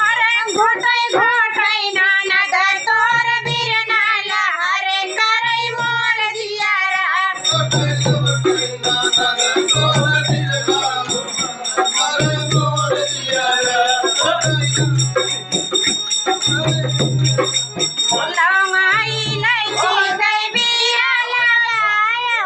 हरे घोटाई घोटाई नानद तोर बिरनाला हरे करई मोर जियारा लवंग इलायची दैबिया लगायो